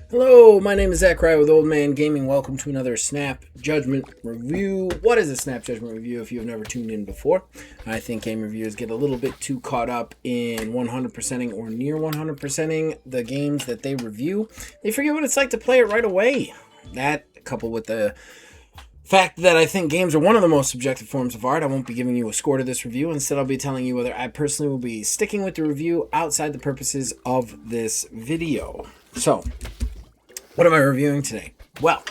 Hello, my name is Zach Wright with Old Man Gaming. Welcome to another Snap Judgment review. What is a Snap Judgment review if you have never tuned in before? I think game reviewers get a little bit too caught up in 100%ing or near 100%ing the games that they review. They forget what it's like to play it right away. That, coupled with the fact that I think games are one of the most subjective forms of art, I won't be giving you a score to this review. Instead, I'll be telling you whether I personally will be sticking with the review outside the purposes of this video. So, what am I reviewing today? Well,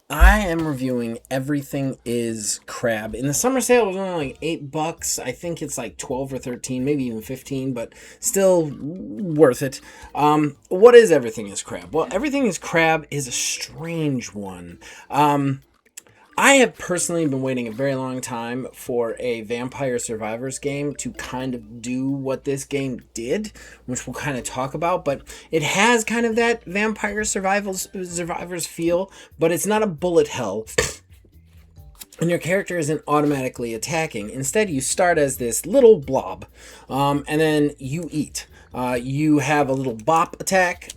I am reviewing Everything is Crab. In the summer sale, it was only like $8. I think it's like 12 or 13, maybe even 15, but still worth it. What is Everything is Crab? Well, Everything is Crab is a strange one. I have personally been waiting a very long time for a Vampire Survivors game to kind of do what this game did, which we'll kind of talk about, but it has kind of that Vampire Survivors feel, but it's not a bullet hell, and your character isn't automatically attacking. Instead, you start as this little blob, and then you eat. You have a little bop attack,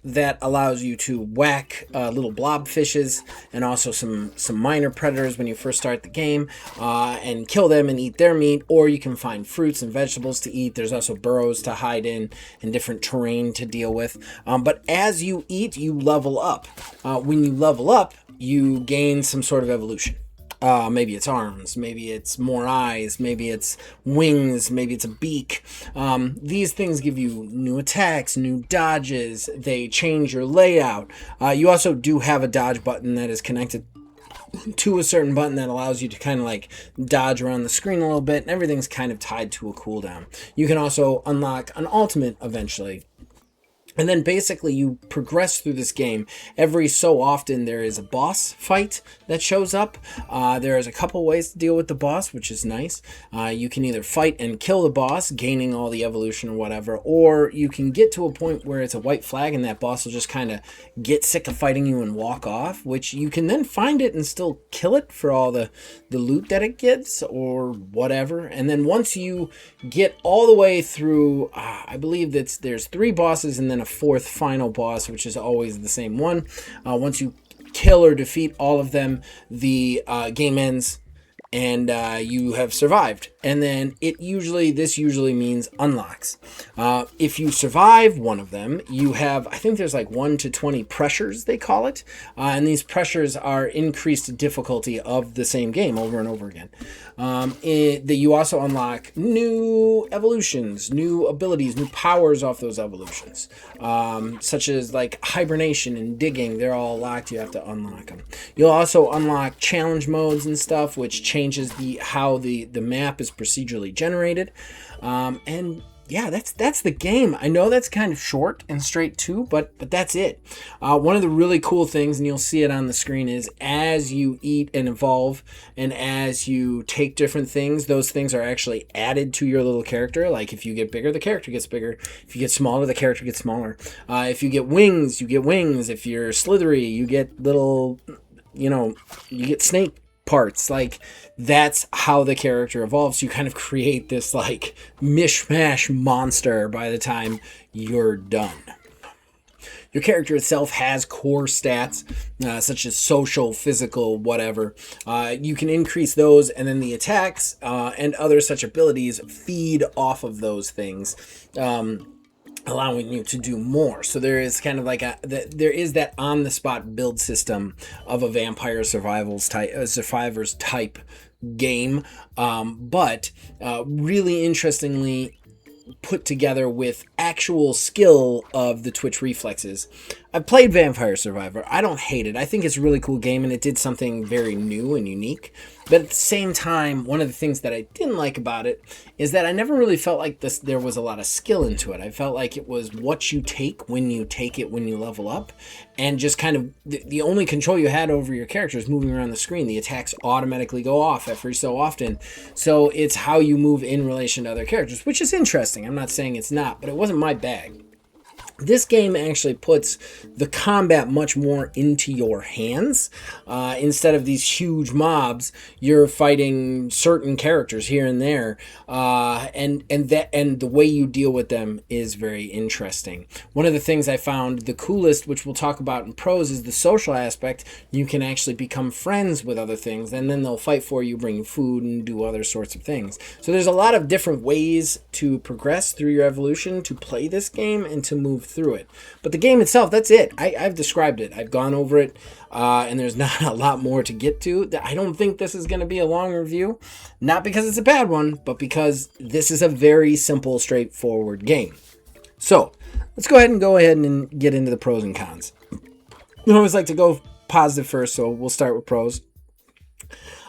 that allows you to whack little blob fishes and also some minor predators when you first start the game, and kill them and eat their meat, or you can find fruits and vegetables to eat. There's also burrows to hide in and different terrain to deal with. But as you eat, you level up. When you level up, you gain some sort of evolution. Maybe it's arms, maybe it's more eyes, maybe it's wings, maybe it's a beak. These things give you new attacks, new dodges. They change your layout. You also do have a dodge button that is connected to a certain button that allows you to kind of like dodge around the screen a little bit, and everything's kind of tied to a cooldown. You can also unlock an ultimate eventually. And then basically you progress through this game. Every so often there is a boss fight that shows up. There is a couple ways to deal with the boss, which is nice. You can either fight and kill the boss, gaining all the evolution or whatever, or you can get to a point where it's a white flag and that boss will just kind of get sick of fighting you and walk off, which you can then find it and still kill it for all the loot that it gets or whatever. And then once you get all the way through, I believe there's 3 bosses and then a 4th final boss, which is always the same one. Once you kill or defeat all of them, the game ends and you have survived. And then this usually means unlocks. If you survive one of them, you have, I think there's like 1 to 20 pressures, they call it. And these pressures are increased difficulty of the same game over and over again. You also unlock new evolutions, new abilities, new powers off those evolutions, such as like hibernation and digging. They're all locked. You have to unlock them. You'll also unlock challenge modes and stuff, which changes how the map is procedurally generated. And yeah, that's the game. I know that's kind of short and straight too, but that's it. One of the really cool things, and you'll see it on the screen, is as you eat and evolve and as you take different things, those things are actually added to your little character. Like if you get bigger, the character gets bigger. If you get smaller, the character gets smaller. If you get wings, you get wings. If you're slithery, you get little, you get snake parts. Like that's how the character evolves. You kind of create this like mishmash monster by the time you're done. Your character itself has core stats, such as social, physical, whatever. You can increase those, and then the attacks and other such abilities feed off of those things, allowing you to do more. So there is kind of like there is that on the spot build system of a vampire survivors type game, but really interestingly put together with actual skill of the twitch reflexes. I've played Vampire Survivor. I don't hate it. I think it's a really cool game and it did something very new and unique. But at the same time, one of the things that I didn't like about it is that I never really felt like there was a lot of skill into it. I felt like it was what you take when you level up, and just kind of the only control you had over your character is moving around the screen. The attacks automatically go off every so often. So it's how you move in relation to other characters, which is interesting. I'm not saying it's not, but it wasn't my bag. This game actually puts the combat much more into your hands. Instead of these huge mobs, you're fighting certain characters here and there, and the way you deal with them is very interesting. One of the things I found the coolest, which we'll talk about in pros, is the social aspect. You can actually become friends with other things, and then they'll fight for you, bring you food, and do other sorts of things. So there's a lot of different ways to progress through your evolution, to play this game, and to move through it. But the game itself, that's it. I've described it. I've gone over it, and there's not a lot more to get to. I don't think this is going to be a long review. Not because it's a bad one, but because this is a very simple, straightforward game. So, let's go ahead and get into the pros and cons. I always like to go positive first, so we'll start with pros.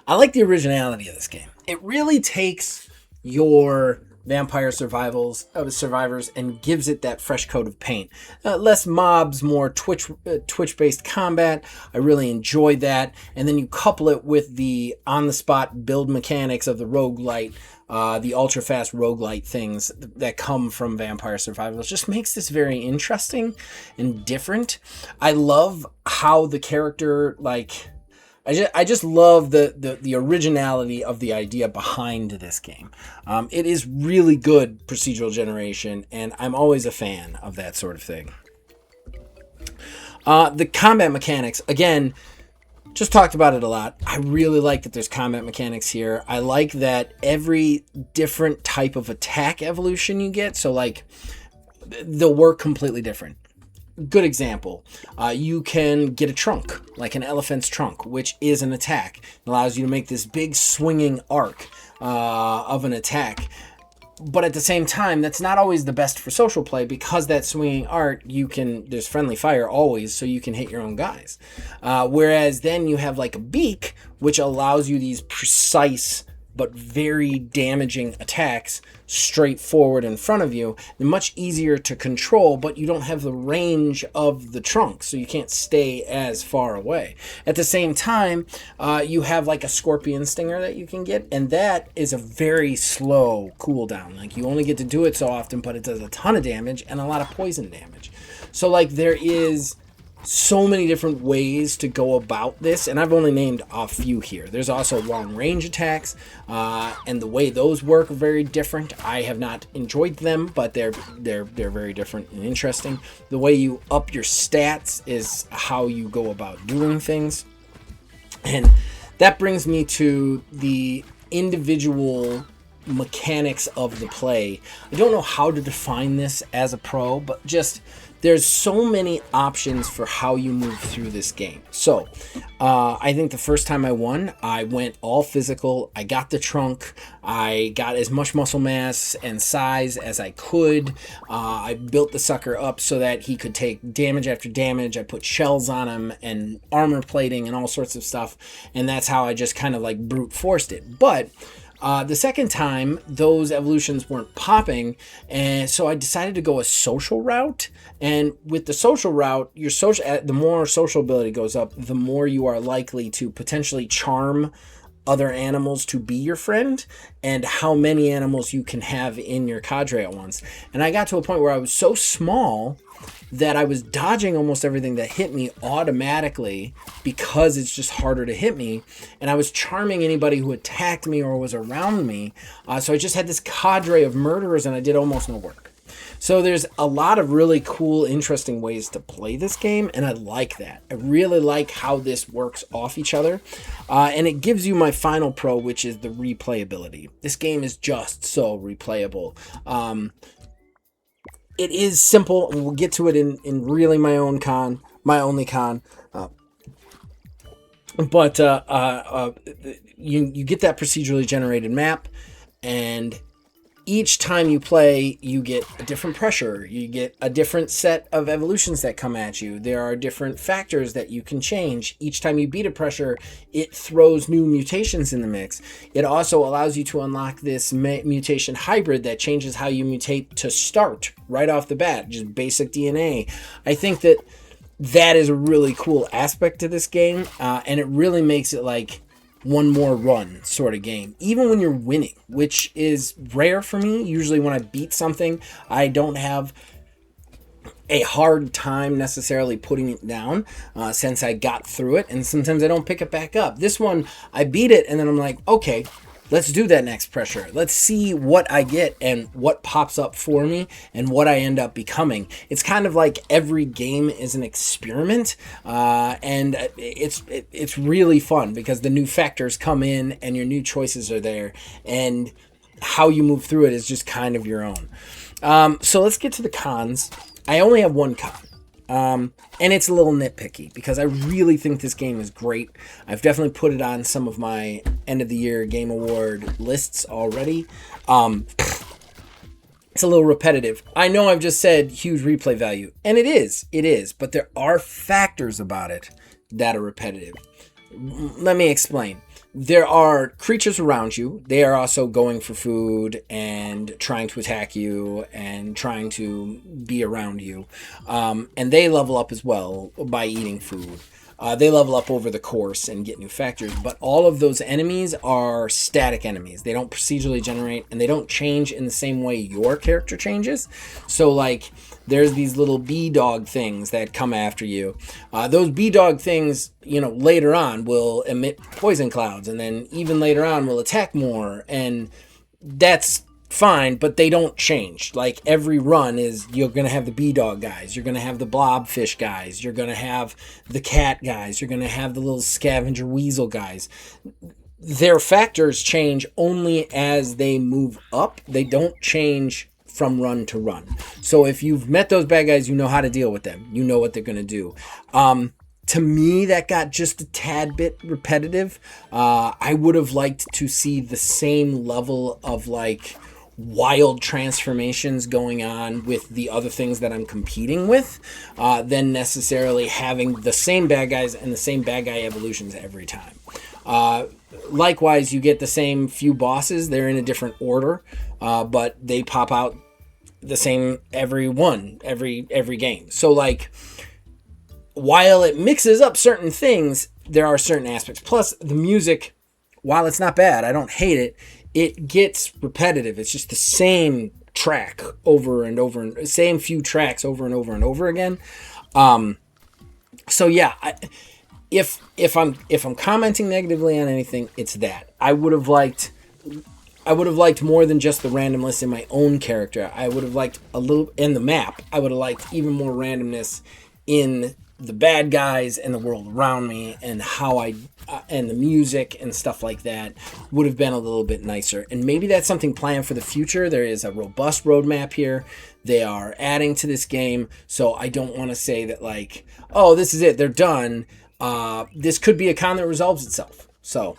I like the originality of this game. It really takes your vampire survivors and gives it that fresh coat of paint. Less mobs, more twitch-based combat. I really enjoyed that. And then you couple it with the on-the-spot build mechanics of the roguelite, the ultra-fast roguelite things that come from Vampire Survivors. Just makes this very interesting and different. I love how the character, I just love the originality of the idea behind this game. It is really good procedural generation, and I'm always a fan of that sort of thing. The combat mechanics, again, just talked about it a lot. I really like that there's combat mechanics here. I like that every different type of attack evolution you get, so they'll work completely different. Good example, you can get a trunk, like an elephant's trunk, which is an attack. It allows you to make this big swinging arc of an attack. But at the same time, that's not always the best for social play, because that swinging arc, there's friendly fire always, so you can hit your own guys. Whereas then you have like a beak, which allows you these precise but very damaging attacks straight forward in front of you. They're much easier to control, but you don't have the range of the trunk, so you can't stay as far away. At the same time, you have like a scorpion stinger that you can get, and that is a very slow cooldown. Like, you only get to do it so often, but it does a ton of damage and a lot of poison damage. So there is so many different ways to go about this, and I've only named a few here. There's also long range attacks, and the way those work are very different. I have not enjoyed them, but they're very different and interesting. The way you up your stats is how you go about doing things, and that brings me to the individual mechanics of the play. I don't know how to define this as a pro, but just there's so many options for how you move through this game. So, I think the first time I won, I went all physical. I got the trunk. I got as much muscle mass and size as I could. I built the sucker up so that he could take damage after damage. I put shells on him and armor plating and all sorts of stuff. And that's how I just kind of brute forced it. But the second time, those evolutions weren't popping, and so I decided to go a social route. And with the social route, the more social ability goes up, the more you are likely to potentially charm other animals to be your friend, and how many animals you can have in your cadre at once. And I got to a point where I was so small that I was dodging almost everything that hit me automatically, because it's just harder to hit me, and I was charming anybody who attacked me or was around me. So I just had this cadre of murderers, and I did almost no work. So there's a lot of really cool, interesting ways to play this game, and I like that. I really like how this works off each other, and it gives you my final pro, which is the replayability. This game is just so replayable. It is simple, and we'll get to it in really my only con. But you get that procedurally generated map, and each time you play, you get a different pressure. You get a different set of evolutions that come at you. There are different factors that you can change. Each time you beat a pressure, it throws new mutations in the mix. It also allows you to unlock this mutation hybrid that changes how you mutate to start right off the bat, just basic DNA. I think that is a really cool aspect to this game, and it really makes it one more run sort of game, even when you're winning, which is rare for me. Usually when I beat something, I don't have a hard time necessarily putting it down since I got through it, and sometimes I don't pick it back up. This one, I beat it, and then I'm like, okay, let's do that next pressure. Let's see what I get and what pops up for me and what I end up becoming. It's kind of like every game is an experiment, and it's really fun because the new factors come in and your new choices are there, and how you move through it is just kind of your own. So let's get to the cons. I only have one con. And it's a little nitpicky because I really think this game is great. I've definitely put it on some of my end of the year game award lists already. It's a little repetitive. I know I've just said huge replay value, and it is, but there are factors about it that are repetitive. Let me explain. There are creatures around you. They are also going for food and trying to attack you and trying to be around you. And they level up as well by eating food. They level up over the course and get new factors. But all of those enemies are static enemies. They don't procedurally generate, and they don't change in the same way your character changes. So, like, there's these little bee dog things that come after you. Those bee dog things, later on will emit poison clouds, and then even later on will attack more, and that's fine, but they don't change. Like, every run is, you're going to have the bee dog guys, you're going to have the blobfish guys, you're going to have the cat guys, you're going to have the little scavenger weasel guys. Their factors change only as they move up. They don't change from run to run. So if you've met those bad guys, you know how to deal with them. You know what they're going to do. To me, that got just a tad bit repetitive. I would have liked to see the same level of, like, wild transformations going on with the other things that I'm competing with, than necessarily having the same bad guys and the same bad guy evolutions every time. Likewise, you get the same few bosses. They're in a different order, but they pop out the same every game. So, like, while it mixes up certain things, there are certain aspects. Plus, the music, while it's not bad, I don't hate it, it gets repetitive. It's just the same track over and over, and same few tracks over and over and over again. So yeah, if I'm commenting negatively on anything, it's that. I would have liked more than just the random list in my own character. I would have liked a little in the map. I would have liked even more randomness in the bad guys and the world around me, and how and the music and stuff like that would have been a little bit nicer. And maybe that's something planned for the future. There is a robust roadmap here. They are adding to this game, so I don't want to say that, like, oh, this is it, they're done. This could be a con that resolves itself. So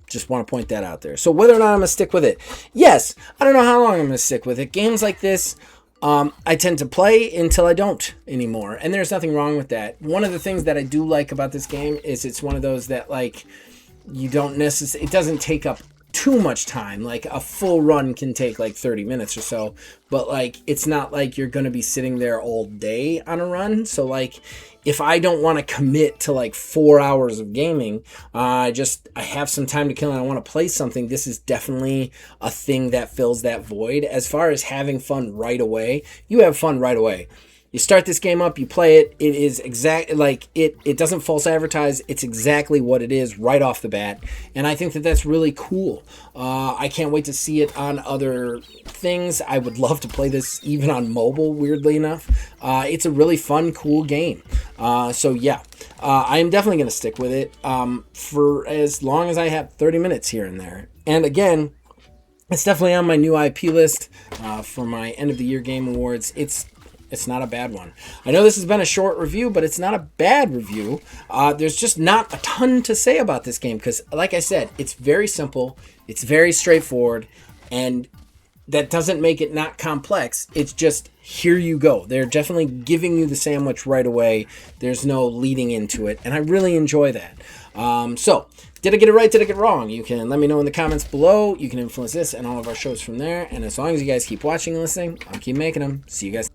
just want to point that out there. So whether or not I'm going to stick with it, yes, I don't know how long I'm going to stick with it. Games like this, I tend to play until I don't anymore, and there's nothing wrong with that. One of the things that I do like about this game is it's one of those that, like, you don't necessarily, it doesn't take up too much time. Like, a full run can take like 30 minutes or so, but, like, it's not like you're going to be sitting there all day on a run. So, like, if I don't want to commit to like 4 hours of gaming, I have some time to kill and I want to play something, this is definitely a thing that fills that void. As far as having fun right away, you have fun right away. You start this game up, you play it, it is exact, like, it doesn't false advertise, it's exactly what it is right off the bat, and I think that that's really cool. I can't wait to see it on other things. I would love to play this even on mobile, weirdly enough. It's a really fun, cool game. So yeah, I am definitely going to stick with it for as long as I have 30 minutes here and there. And again, it's definitely on my new IP list for my end of the year game awards. It's not a bad one. I know this has been a short review, but it's not a bad review. There's just not a ton to say about this game because, like I said, it's very simple, it's very straightforward, and that doesn't make it not complex. It's just, here you go. They're definitely giving you the sandwich right away. There's no leading into it, and I really enjoy that. So, did I get it right? Did I get it wrong? You can let me know in the comments below. You can influence this and all of our shows from there. And as long as you guys keep watching and listening, I'll keep making them. See you guys.